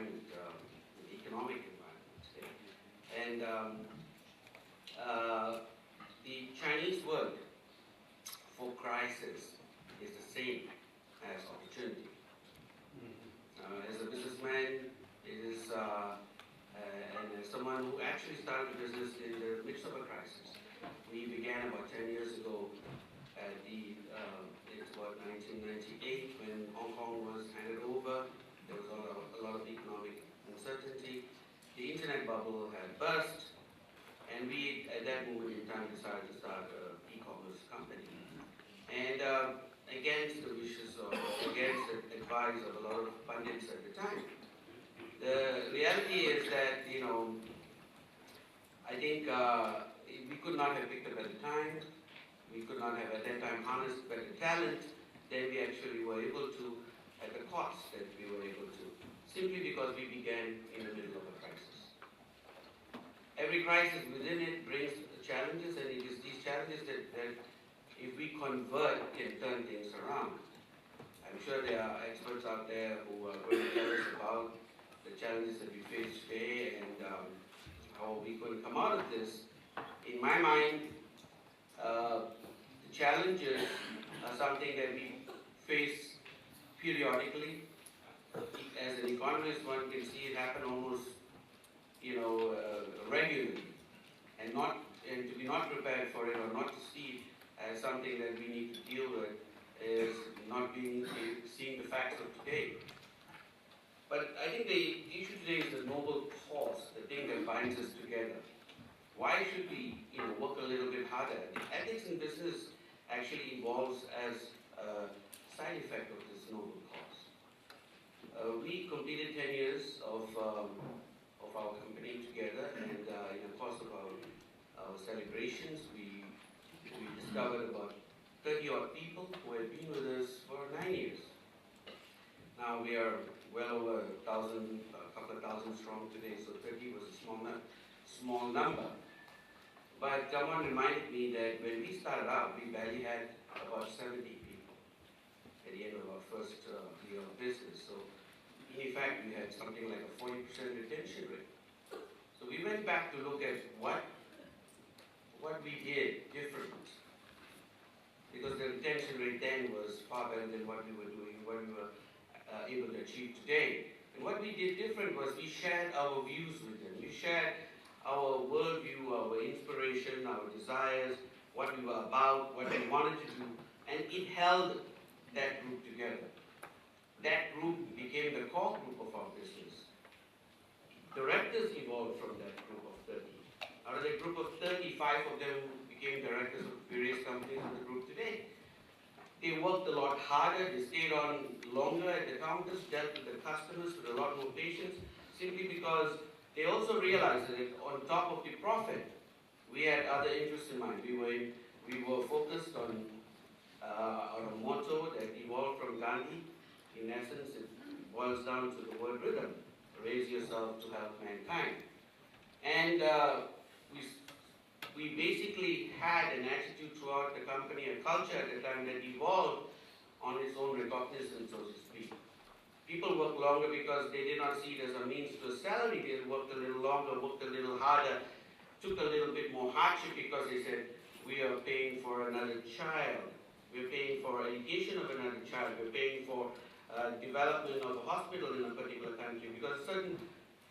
environment, the economic environment. And the Chinese word for crisis is the same as opportunity. As a businessman, it is, and as someone who actually started a business in the midst of a crisis. We began about 10 years ago at it's about 1998 when Hong Kong was handed over. There was a lot of economic uncertainty. The internet bubble had burst, and we, at that moment in time, decided to start an e-commerce company. And against the wishes of, against the advice of a lot of pundits at the time. The reality is that, I think we could not have picked a better time. We could not have at that time harnessed better talent than we actually were able to at the cost that we were able to, simply because we began in the middle of a crisis. Every crisis within it brings challenges, and it is these challenges that if we convert, can turn things around. I'm sure there are experts out there who are going to tell us about the challenges that we face today and how we could come out of this. In my mind, the challenges are something that we face periodically. As an economist, one can see it happen almost, regularly, and to be not prepared for it or not to see it as something that we need to deal with is not seeing the facts of today. But I think the issue today is the noble cause, the thing that binds us together. Why should we, work a little bit harder? The ethics in business actually evolves as a side effect of this noble cause. We completed 10 years of our company together, and in the course of our celebrations, we discovered about 30-odd people who have been with us for 9 years. Now we are well over 1,000, a couple of thousand strong today, so 30 was a small number. But someone reminded me that when we started out, we barely had about 70 people at the end of our first year of business. So in fact, we had something like a 40% retention rate. So we went back to look at what we did different, because the retention rate then was far better than what we were doing, what we were able to achieve today. And what we did different was we shared our views with them. We shared our worldview, our inspiration, our desires, what we were about, what we wanted to do, and it held that group together. That group became the core group of our business. Directors evolved from that group of 30. Out of that group of 35 of them became directors of various companies in the group today. They worked a lot harder, they stayed on longer at the counters, dealt with the customers with a lot more patience, simply because they also realized that on top of the profit, we had other interests in mind. We were focused on a motto that evolved from Gandhi. In essence, it boils down to the word rhythm: raise yourself to help mankind. And we basically had an attitude throughout the company, a culture at the time that evolved on its own recognizance, so to speak. People worked longer because they did not see it as a means to a salary. They worked a little longer, worked a little harder, took a little bit more hardship because they said, we are paying for another child. We're paying for education of another child. We're paying for development of a hospital in a particular country, because a certain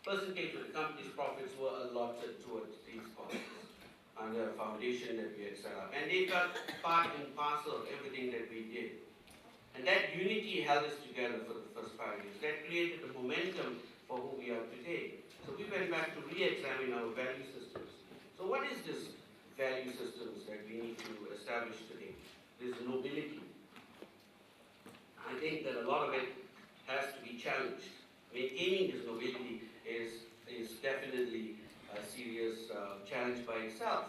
percentage of the company's profits were allotted towards these causes under a foundation that we had set up. And they felt part and parcel of everything that we did. And that unity held us together for the first 5 years. That created the momentum for who we are today. So we went back to re-examine our value systems. So what is this value systems that we need to establish today? This nobility. I think that a lot of it has to be challenged. Maintaining this nobility is definitely a serious challenge by itself.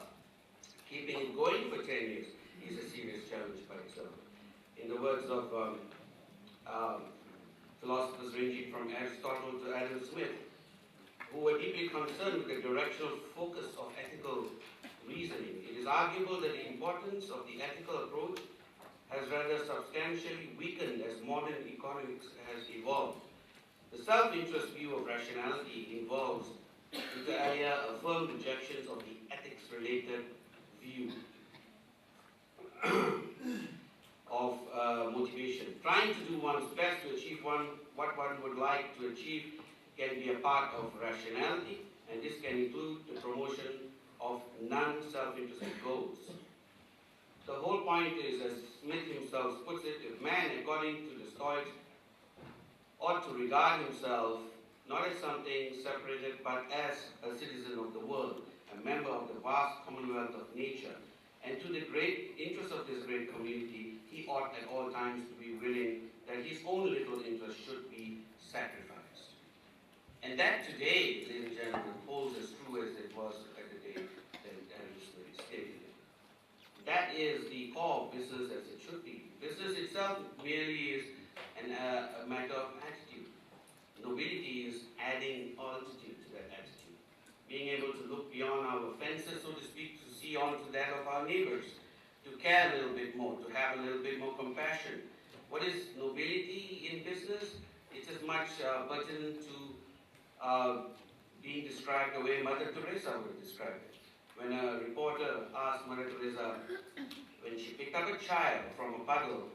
Keeping it going for 10 years is a serious challenge by itself. In the words of philosophers ranging from Aristotle to Adam Smith, who were deeply concerned with the directional focus of ethical reasoning, it is arguable that the importance of the ethical approach has rather substantially weakened as modern economics has evolved. The self-interest view of rationality involves, inter alia, a firm rejection of the ethics-related view of motivation. Trying to do one's best to achieve what one would like to achieve can be a part of rationality, and this can include the promotion of non-self-interested goals. The whole point is, as Smith himself puts it, if man, according to the Stoics, ought to regard himself not as something separated, but as a citizen of the world, a member of the vast commonwealth of nature, and to the great interest of this great community, he ought at all times to be willing that his own little interest should be sacrificed. And that today, ladies and gentlemen, holds as true as it was at the day that Adam Smith stated it. That is the core of business as it should be. Business itself merely is a matter of attitude. Nobility is adding altitude to that attitude. Being able to look beyond our fences, so to speak, to see onto that of our neighbors, to care a little bit more, to have a little bit more compassion. What is nobility in business? It's as much pertinent to being described the way Mother Teresa would describe it. When a reporter asked Mother Teresa, when she picked up a child from a puddle,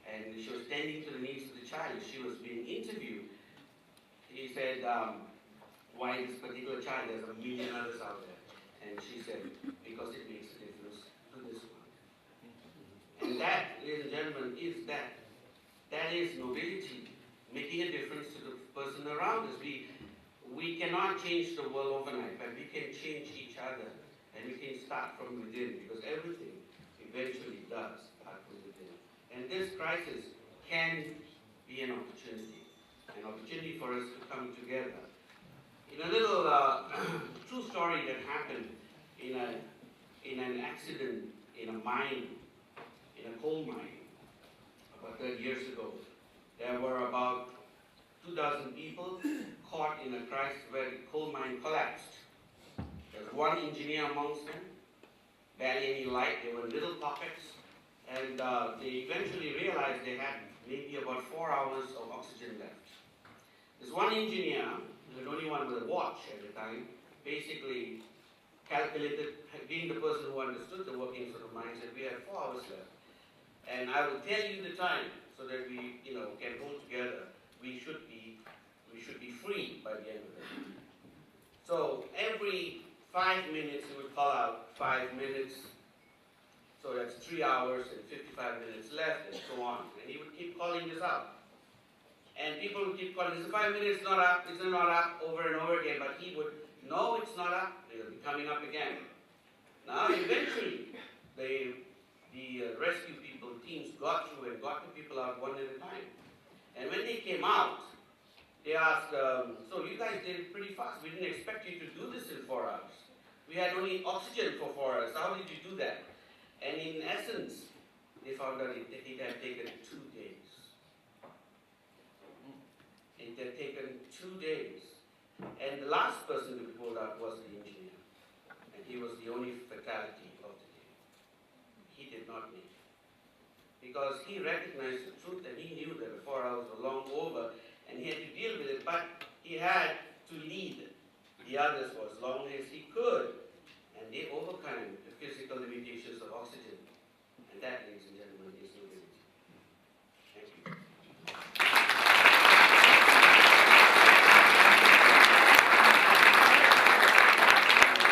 and she was tending to the needs of the child, she was being interviewed, he said, why this particular child? There's a million others out there. And she said, because it makes a difference to this one. And that, ladies and gentlemen, is that. That is nobility, making a difference to the person around us. We cannot change the world overnight, but we can change each other. And we can start from within, because everything eventually does start from within. And this crisis can be an opportunity for us to come together. In a little true story that happened in an accident in a mine, in a coal mine, about 30 years ago, there were about 2,000 people caught in a crisis where the coal mine collapsed. There was one engineer amongst them, barely any light, there were little pockets, and they eventually realized they had maybe about 4 hours of oxygen left. This one engineer, the only one with a watch at the time, basically calculated, being the person who understood the workings of the mine, said we have 4 hours left. And I will tell you the time so that we can hold together. We should be free by the end of it. So every 5 minutes he would call out 5 minutes. So that's 3 hours and 55 minutes left, and so on. And he would keep calling this out. And people would keep calling, this 5 minutes not up, it's not up, over and over again. But he would, no, it's not up, it'll be coming up again. Now eventually, the rescue people, teams got through and got the people out one at a time. And when they came out, they asked, so you guys did it pretty fast. We didn't expect you to do this in 4 hours. We had only oxygen for 4 hours. How did you do that? And in essence, they found out it had taken 2 days. It had taken 2 days. And the last person to be pulled out was the engineer. And he was the only fatality of the day. He did not make it. Because he recognized the truth and he knew that the 4 hours were long over and he had to deal with it, but he had to lead the others for as long as he could. And they overcame the physical limitations of oxygen